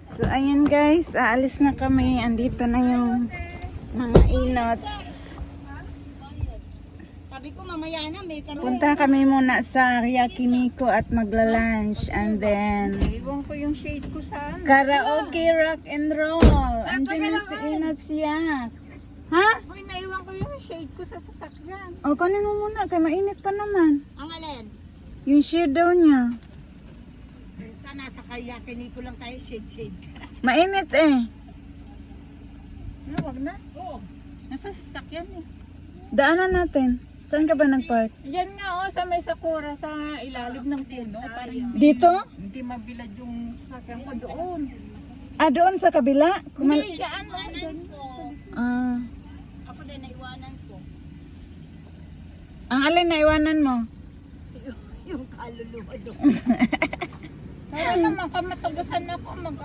So, ayan guys, aalis na kami. Andito na yung mga inots. Sabi ko mamaya na may karoon. Punta kami muna sa Yakiniko at magla-lunch. And then, Iwan ko yung shade ko sa karaoke, rock and roll. Andiyan na si Inots Yak. Ha? Hoy, naiwan ko yung shade ko sa sasakyan. O, kunin mo muna. Kaya mainit pa naman. Ang alin? Yung shadow niya. Nasa kaya kiniko lang tayo shade. Mainit eh. No, wag na. Oo. Nasa sasakyan eh. Daanan natin. Saan ka ba nag-park? Yan nga oh, sa may sakura sa ilalim ng puno. Parang Dito? hindi mabilad yung sasakyan ko doon. Ah, doon sa kabila? Hindi, yan oh. Doon ko. Ah. Ako din naiwanan ko. Ang alin na iwanan mo? Yung kaluluwa doon. Para naman kamatagusan ako mag